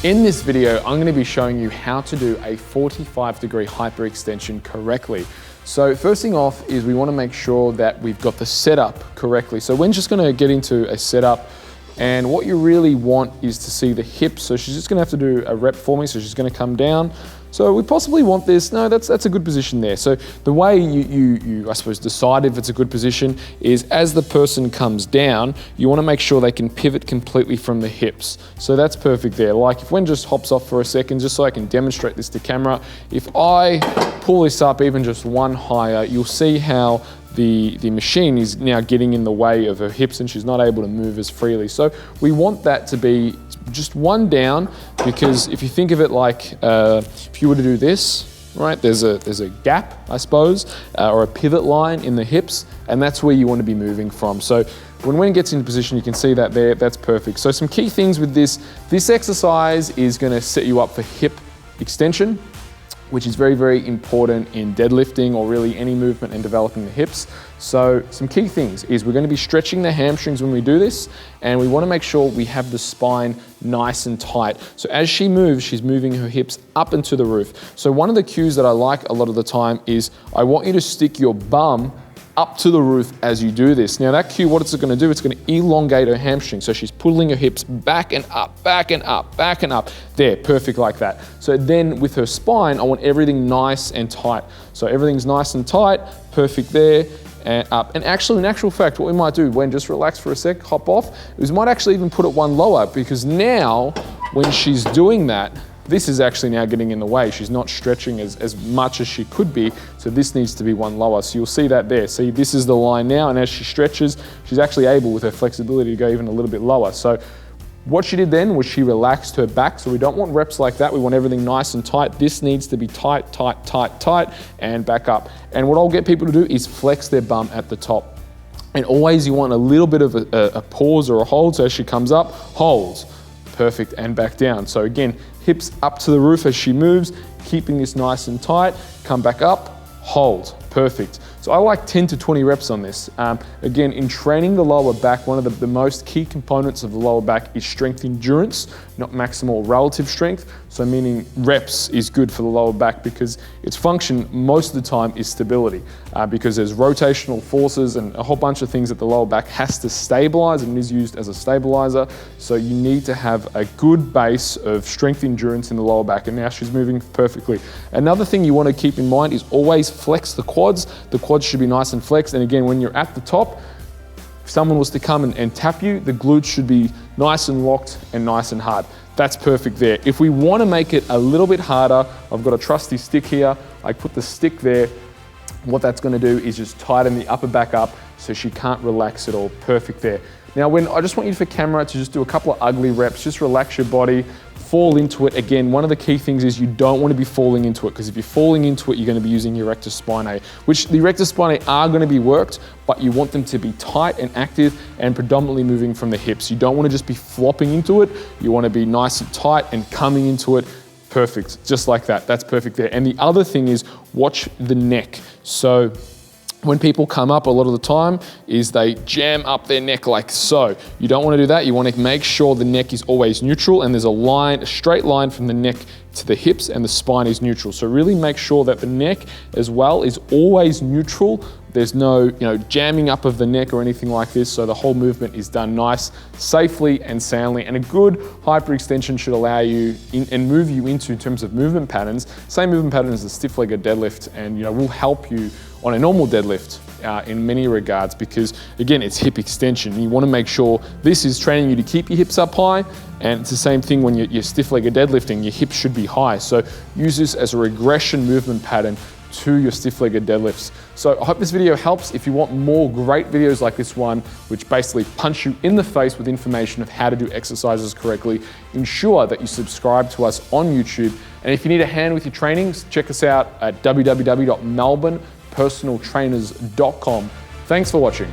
In this video, I'm going to be showing you how to do a 45-degree hyperextension correctly. So first thing off is we want to make sure that we've got the setup correctly. So we're just going to get into a setup, and what you really want is to see the hips. So she's just going to have to do a rep for me. So she's going to come down. So we possibly want this. No, that's a good position there. So the way you I suppose decide if it's a good position is as the person comes down, you want to make sure they can pivot completely from the hips. So that's perfect there. Like if Wen just hops off for a second, just so I can demonstrate this to camera, if I pull this up even just one higher, you'll see how the machine is now getting in the way of her hips and she's not able to move as freely. So we want that to be just one down, because if you think of it like if you were to do this, right, there's a gap, I suppose, or a pivot line in the hips, and that's where you want to be moving from. So when Wen gets into position, you can see that there, that's perfect. So some key things with this exercise is going to set you up for hip extension, which is very, very important in deadlifting or really any movement and developing the hips. So some key things is we're going to be stretching the hamstrings when we do this, and we want to make sure we have the spine nice and tight. So as she moves, she's moving her hips up into the roof. So one of the cues that I like a lot of the time is I want you to stick your bum up to the roof as you do this. Now that cue, what it's going to do, it's going to elongate her hamstring. So she's pulling her hips back and up, back and up, back and up. There, perfect like that. So then with her spine, I want everything nice and tight. So everything's nice and tight, perfect there, and up. And actually, in actual fact, what we might do, when just relax for a sec, hop off, is we might actually even put it one lower, because now when she's doing that, this is actually now getting in the way. She's not stretching as much as she could be, so this needs to be one lower. So you'll see that there. See, this is the line now, and as she stretches, she's actually able with her flexibility to go even a little bit lower. So what she did then was she relaxed her back. So we don't want reps like that. We want everything nice and tight. This needs to be tight, tight, tight, tight, and back up. And what I'll get people to do is flex their bum at the top. And always you want a little bit of a pause or a hold. So as she comes up, holds. Perfect, and back down. So again, hips up to the roof as she moves, keeping this nice and tight, come back up, hold, perfect. So I like 10 to 20 reps on this. Again, in training the lower back, one of the most key components of the lower back is strength endurance, not maximal relative strength. So meaning reps is good for the lower back, because its function most of the time is stability, because there's rotational forces and a whole bunch of things that the lower back has to stabilize, and is used as a stabilizer. So you need to have a good base of strength endurance in the lower back, and now she's moving perfectly. Another thing you want to keep in mind is always flex the quads. The quads should be nice and flexed, and again, when you're at the top, if someone was to come and tap you, the glutes should be nice and locked and nice and hard. That's perfect there. If we want to make it a little bit harder, I've got a trusty stick here. I put the stick there. What that's going to do is just tighten the upper back up so she can't relax at all. Perfect there. Now, when I just want you for camera to just do a couple of ugly reps, just relax your body, fall into it. Again, one of the key things is you don't want to be falling into it, because if you're falling into it, you're going to be using your rectus spinae, which the rectus spinae are going to be worked, but you want them to be tight and active and predominantly moving from the hips. You don't want to just be flopping into it. You want to be nice and tight and coming into it. Perfect, just like that. That's perfect there. And the other thing is watch the neck. So when people come up a lot of the time is they jam up their neck like so. You don't want to do that. You want to make sure the neck is always neutral, and there's a straight line from the neck to the hips, and the spine is neutral. So really make sure that the neck as well is always neutral. There's no jamming up of the neck or anything like this. So the whole movement is done nice, safely and soundly. And a good hyperextension should allow you and move you into, in terms of movement patterns, same movement pattern as the stiff-legged deadlift, and will help you on a normal deadlift in many regards, because again, it's hip extension. You want to make sure this is training you to keep your hips up high, and it's the same thing when you're stiff-legged deadlifting, your hips should be high. So use this as a regression movement pattern to your stiff-legged deadlifts. So I hope this video helps. If you want more great videos like this one, which basically punch you in the face with information of how to do exercises correctly, ensure that you subscribe to us on YouTube. And if you need a hand with your trainings, check us out at www.melbournepersonaltrainers.com. Thanks for watching.